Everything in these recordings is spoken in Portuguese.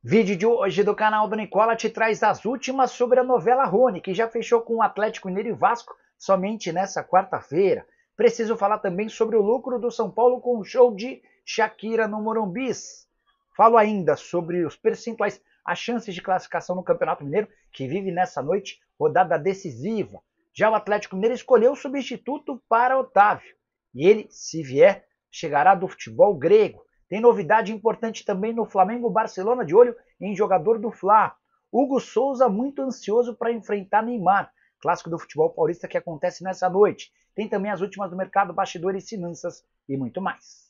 Vídeo de hoje do canal do Nicola te traz as últimas sobre a novela Rony, que já fechou com o Atlético Mineiro e Vasco somente nessa quarta-feira. Preciso falar também sobre o lucro do São Paulo com o show de Shakira no Morumbi. Falo ainda sobre os percentuais, as chances de classificação no Campeonato Mineiro, que vive nessa noite rodada decisiva. Já o Atlético Mineiro escolheu o substituto para Otávio. E ele, se vier, chegará do futebol grego. Tem novidade importante também no Flamengo, Barcelona de olho em jogador do Fla. Hugo Souza muito ansioso para enfrentar Neymar, clássico do futebol paulista que acontece nessa noite. Tem também as últimas do mercado, bastidores, finanças e muito mais.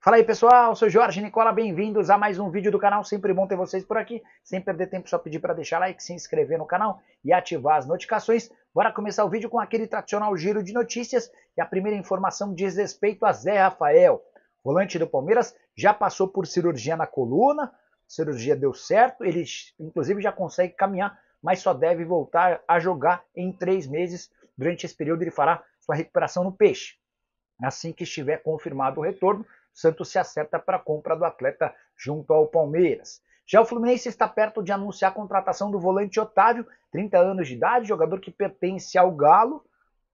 Fala aí pessoal, eu sou Jorge Nicola, bem-vindos a mais um vídeo do canal, sempre bom ter vocês por aqui, sem perder tempo só pedir para deixar like, se inscrever no canal e ativar as notificações. Bora começar o vídeo com aquele tradicional giro de notícias e a primeira informação diz respeito a Zé Rafael. O volante do Palmeiras já passou por cirurgia na coluna, a cirurgia deu certo, ele inclusive já consegue caminhar, mas só deve voltar a jogar em 3 meses. Durante esse período ele fará sua recuperação no Peixe. Assim que estiver confirmado o retorno, Santos se acerta para a compra do atleta junto ao Palmeiras. Já o Fluminense está perto de anunciar a contratação do volante Otávio, 30 anos de idade, jogador que pertence ao Galo.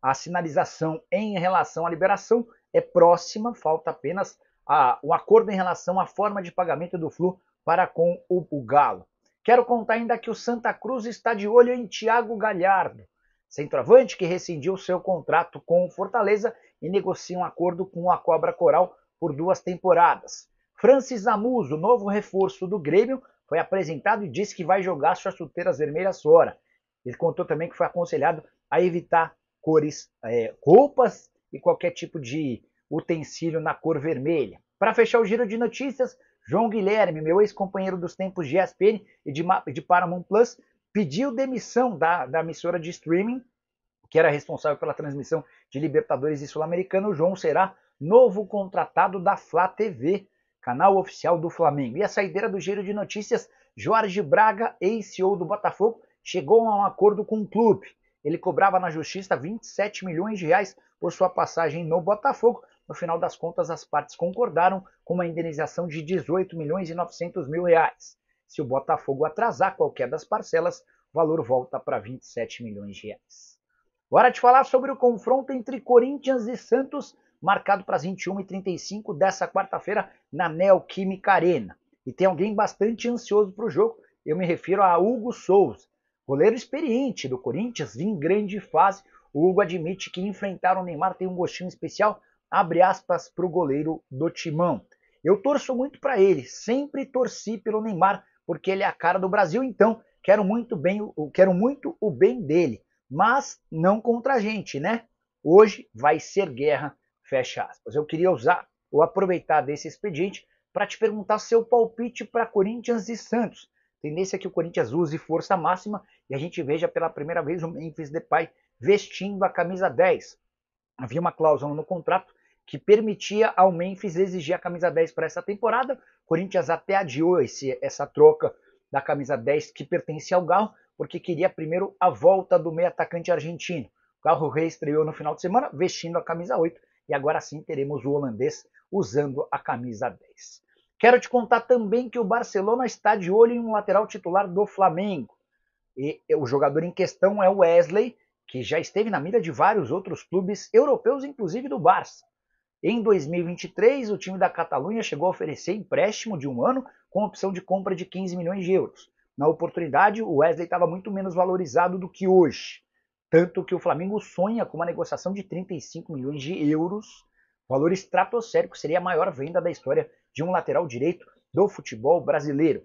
A sinalização em relação à liberação é próxima, falta apenas o acordo em relação à forma de pagamento do Flu para com o Galo. Quero contar ainda que o Santa Cruz está de olho em Thiago Galhardo, centroavante que rescindiu seu contrato com o Fortaleza e negocia um acordo com a Cobra Coral por 2 temporadas. Francis Amuso, novo reforço do Grêmio, foi apresentado e disse que vai jogar suas chuteiras vermelhas fora. Ele contou também que foi aconselhado a evitar roupas e qualquer tipo de utensílio na cor vermelha. Para fechar o giro de notícias, João Guilherme, meu ex-companheiro dos tempos de ESPN e de Paramount Plus, pediu demissão da emissora de streaming, que era responsável pela transmissão de Libertadores e Sul-Americana. O João será novo contratado da Flá TV, canal oficial do Flamengo. E a saideira do giro de notícias, Jorge Braga, ex-CEO do Botafogo, chegou a um acordo com o clube. Ele cobrava na justiça 27 milhões de reais por sua passagem no Botafogo. No final das contas, as partes concordaram com uma indenização de 18 milhões e 900 mil reais. Se o Botafogo atrasar qualquer das parcelas, o valor volta para 27 milhões de reais. Bora te falar sobre o confronto entre Corinthians e Santos, marcado para as 21h35 dessa quarta-feira na Neoquímica Arena. E tem alguém bastante ansioso para o jogo, eu me refiro a Hugo Souza, goleiro experiente do Corinthians, em grande fase. O Hugo admite que enfrentar o Neymar tem um gostinho especial, abre aspas para o goleiro do Timão. Eu torço muito para ele, sempre torci pelo Neymar, porque ele é a cara do Brasil, então quero muito o bem dele, mas não contra a gente, né? Hoje vai ser guerra, fecha aspas. Eu queria aproveitar desse expediente para te perguntar seu palpite para Corinthians e Santos. Tendência é que o Corinthians use força máxima e a gente veja pela primeira vez o Memphis Depay vestindo a camisa 10. Havia uma cláusula no contrato que permitia ao Memphis exigir a camisa 10 para essa temporada. O Corinthians até adiou essa troca da camisa 10 que pertence ao Galo, porque queria primeiro a volta do meio atacante argentino. O Galo reestreou no final de semana vestindo a camisa 8 e agora sim teremos o holandês usando a camisa 10. Quero te contar também que o Barcelona está de olho em um lateral titular do Flamengo. E o jogador em questão é o Wesley, que já esteve na mira de vários outros clubes europeus, inclusive do Barça. Em 2023, o time da Catalunha chegou a oferecer empréstimo de 1 ano com opção de compra de 15 milhões de euros. Na oportunidade, o Wesley estava muito menos valorizado do que hoje. Tanto que o Flamengo sonha com uma negociação de 35 milhões de euros, valor estratosférico, seria a maior venda da história de um lateral direito do futebol brasileiro.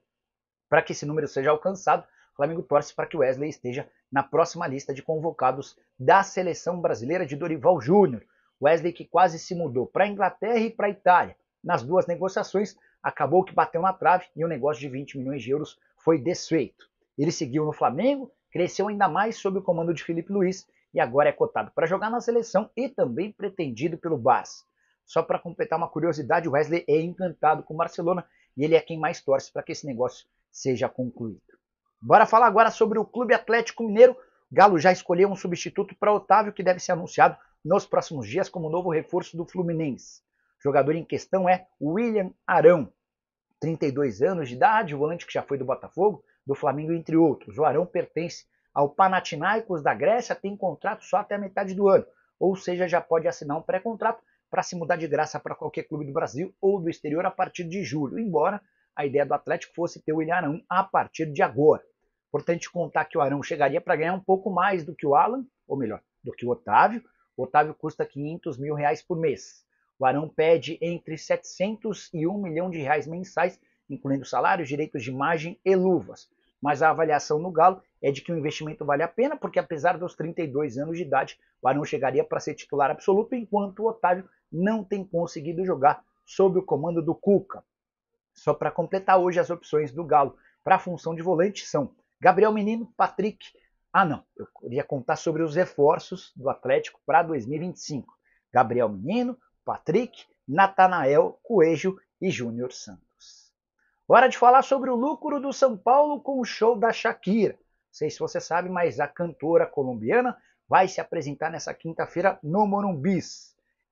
Para que esse número seja alcançado, o Flamengo torce para que o Wesley esteja na próxima lista de convocados da seleção brasileira de Dorival Júnior. Wesley que quase se mudou para a Inglaterra e para a Itália. Nas 2 negociações, acabou que bateu na trave e o negócio de 20 milhões de euros foi desfeito. Ele seguiu no Flamengo, cresceu ainda mais sob o comando de Felipe Luiz e agora é cotado para jogar na seleção e também pretendido pelo Barça. Só para completar uma curiosidade, o Wesley é encantado com o Barcelona e ele é quem mais torce para que esse negócio seja concluído. Bora falar agora sobre o Clube Atlético Mineiro. Galo já escolheu um substituto para Otávio, que deve ser anunciado nos próximos dias como novo reforço do Fluminense. O jogador em questão é William Arão, 32 anos de idade, volante que já foi do Botafogo, do Flamengo, entre outros. O Arão pertence ao Panathinaikos da Grécia, tem contrato só até a metade do ano, ou seja, já pode assinar um pré-contrato para se mudar de graça para qualquer clube do Brasil ou do exterior a partir de julho, embora a ideia do Atlético fosse ter o William Arão a partir de agora. Importante contar que o Arão chegaria para ganhar um pouco mais do que o Alan, ou melhor, do que o Otávio. O Otávio custa R$500 mil por mês. O Arão pede entre 700 e 1 milhão de reais mensais, incluindo salários, direitos de imagem e luvas. Mas a avaliação no Galo é de que o investimento vale a pena, porque apesar dos 32 anos de idade, o Arão chegaria para ser titular absoluto, enquanto o Otávio não tem conseguido jogar sob o comando do Cuca. Só para completar hoje, as opções do Galo para a função de volante são Gabriel Menino, Patrick... eu queria contar sobre os reforços do Atlético para 2025. Gabriel Menino, Patrick, Natanael, Coelho e Júnior Santos. Hora de falar sobre o lucro do São Paulo com o show da Shakira. Não sei se você sabe, mas a cantora colombiana vai se apresentar nessa quinta-feira no Morumbi.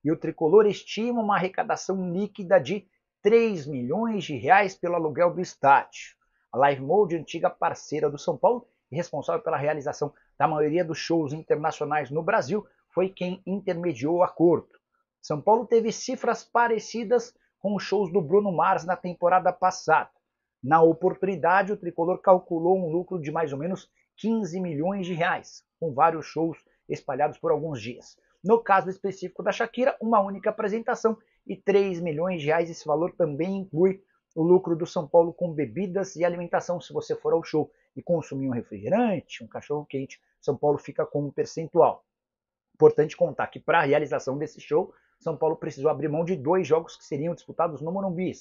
E o tricolor estima uma arrecadação líquida de 3 milhões de reais pelo aluguel do estádio. A Live Mode, antiga parceira do São Paulo e responsável pela realização da maioria dos shows internacionais no Brasil, foi quem intermediou o acordo. São Paulo teve cifras parecidas com os shows do Bruno Mars na temporada passada. Na oportunidade, o tricolor calculou um lucro de mais ou menos 15 milhões de reais, com vários shows espalhados por alguns dias. No caso específico da Shakira, uma única apresentação e 3 milhões de reais. Esse valor também inclui o lucro do São Paulo com bebidas e alimentação. Se você for ao show e consumir um refrigerante, um cachorro-quente, São Paulo fica com um percentual. Importante contar que para a realização desse show, São Paulo precisou abrir mão de 2 jogos que seriam disputados no Morumbi.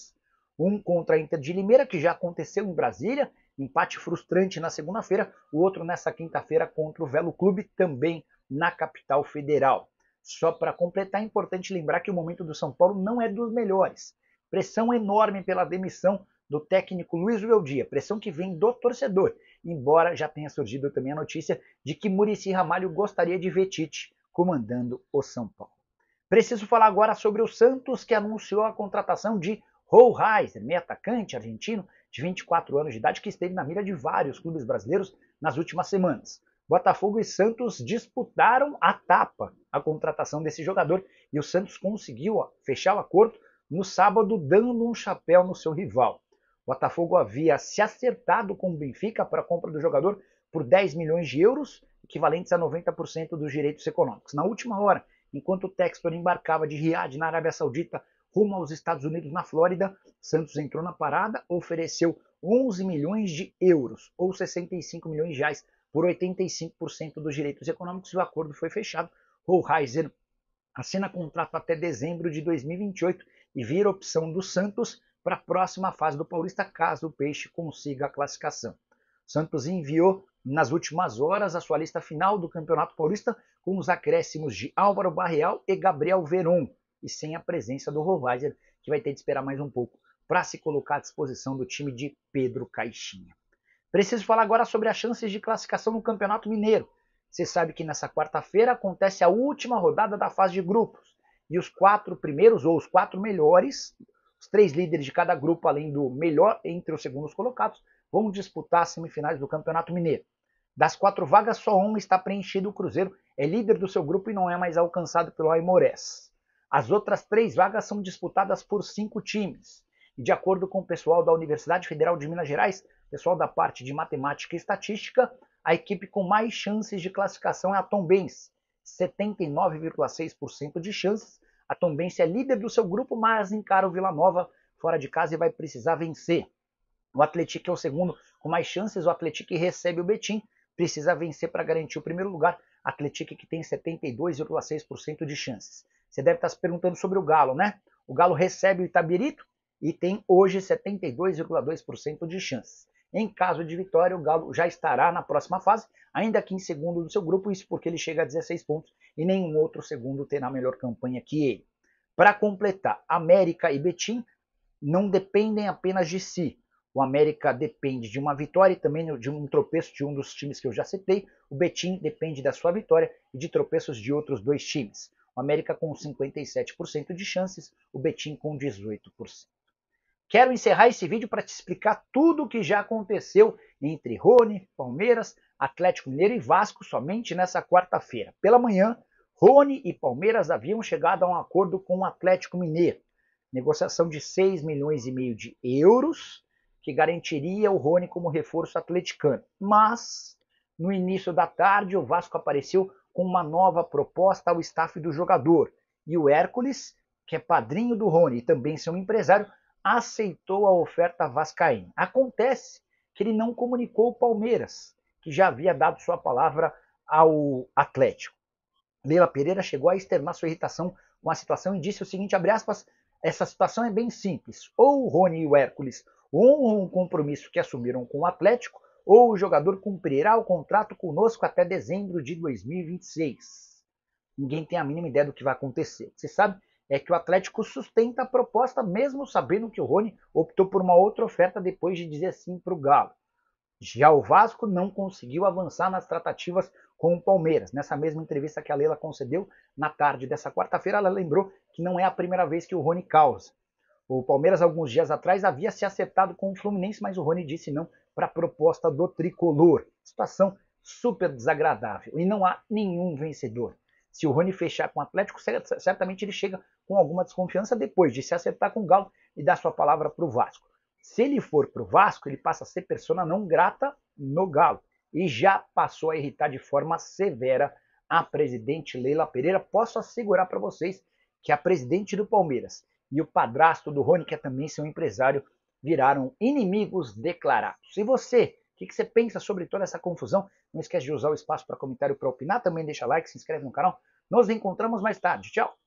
Um contra a Inter de Limeira, que já aconteceu em Brasília, empate frustrante na segunda-feira. O outro nessa quinta-feira contra o Velo Clube, também na capital federal. Só para completar, é importante lembrar que o momento do São Paulo não é dos melhores. Pressão enorme pela demissão do técnico Luiz Weldia, pressão que vem do torcedor, embora já tenha surgido também a notícia de que Muricy Ramalho gostaria de ver Tite comandando o São Paulo. Preciso falar agora sobre o Santos, que anunciou a contratação de Rollheiser, meio atacante argentino de 24 anos de idade, que esteve na mira de vários clubes brasileiros nas últimas semanas. Botafogo e Santos disputaram a tapa a contratação desse jogador e o Santos conseguiu fechar o acordo no sábado, dando um chapéu no seu rival. O Botafogo havia se acertado com o Benfica para a compra do jogador por 10 milhões de euros, equivalentes a 90% dos direitos econômicos. Na última hora, enquanto o Textor embarcava de Riad, na Arábia Saudita, rumo aos Estados Unidos, na Flórida, Santos entrou na parada, ofereceu 11 milhões de euros, ou 65 milhões de reais, por 85% dos direitos econômicos, e o acordo foi fechado. Rollheiser assina contrato até dezembro de 2028 e vira opção do Santos para a próxima fase do Paulista, caso o Peixe consiga a classificação. Santos enviou nas últimas horas a sua lista final do Campeonato Paulista, com os acréscimos de Álvaro Barreal e Gabriel Veron, e sem a presença do Rollheiser, que vai ter de esperar mais um pouco para se colocar à disposição do time de Pedro Caixinha. Preciso falar agora sobre as chances de classificação no Campeonato Mineiro. Você sabe que nessa quarta-feira acontece a última rodada da fase de grupos, e os 4 primeiros, ou os 4 melhores, os 3 líderes de cada grupo, além do melhor entre os segundos colocados, vão disputar as semifinais do Campeonato Mineiro. Das 4 vagas, só uma está preenchida. O Cruzeiro é líder do seu grupo e não é mais alcançado pelo Aimorés. As outras 3 vagas são disputadas por 5 times. E de acordo com o pessoal da Universidade Federal de Minas Gerais, pessoal da parte de matemática e estatística, a equipe com mais chances de classificação é a Tombense, 79,6% de chances. A Tombense é líder do seu grupo, mas encara o Vila Nova fora de casa e vai precisar vencer. O Atlético é o segundo com mais chances. O Atlético recebe o Betim, precisa vencer para garantir o primeiro lugar. Atlético que tem 72,6% de chances. Você deve estar se perguntando sobre o Galo, né? O Galo recebe o Itabirito e tem hoje 72,2% de chances. Em caso de vitória, o Galo já estará na próxima fase, ainda que em segundo do seu grupo, isso porque ele chega a 16 pontos e nenhum outro segundo terá melhor campanha que ele. Para completar, América e Betim não dependem apenas de si. O América depende de uma vitória e também de um tropeço de um dos times que eu já citei. O Betim depende da sua vitória e de tropeços de outros dois times. O América com 57% de chances, o Betim com 18%. Quero encerrar esse vídeo para te explicar tudo o que já aconteceu entre Rony, Palmeiras, Atlético Mineiro e Vasco somente nessa quarta-feira. Pela manhã, Rony e Palmeiras haviam chegado a um acordo com o Atlético Mineiro. Negociação de 6,5 milhões de euros, que garantiria o Rony como reforço atleticano. Mas, no início da tarde, o Vasco apareceu com uma nova proposta ao staff do jogador. E o Hércules, que é padrinho do Rony e também seu empresário, aceitou a oferta vascaína. Acontece que ele não comunicou o Palmeiras, que já havia dado sua palavra ao Atlético. Leila Pereira chegou a externar sua irritação com a situação e disse o seguinte, abre aspas, essa situação é bem simples, ou o Rony e o Hércules honram um compromisso que assumiram com o Atlético, ou o jogador cumprirá o contrato conosco até dezembro de 2026. Ninguém tem a mínima ideia do que vai acontecer. Você sabe é que o Atlético sustenta a proposta mesmo sabendo que o Rony optou por uma outra oferta depois de dizer sim para o Galo. Já o Vasco não conseguiu avançar nas tratativas com o Palmeiras. Nessa mesma entrevista que a Leila concedeu na tarde dessa quarta-feira, ela lembrou que não é a primeira vez que o Rony causa. O Palmeiras, alguns dias atrás, havia se acertado com o Fluminense, mas o Rony disse não para a proposta do tricolor. Situação super desagradável e não há nenhum vencedor. Se o Rony fechar com o Atlético, certamente ele chega com alguma desconfiança depois de se acertar com o Galo e dar sua palavra para o Vasco. Se ele for para o Vasco, ele passa a ser persona não grata no Galo. E já passou a irritar de forma severa a presidente Leila Pereira. Posso assegurar para vocês que a presidente do Palmeiras e o padrasto do Rony, que é também seu empresário, viraram inimigos declarados. E você? O que você pensa sobre toda essa confusão? Não esquece de usar o espaço para comentário para opinar. Também deixa like, se inscreve no canal. Nos encontramos mais tarde. Tchau!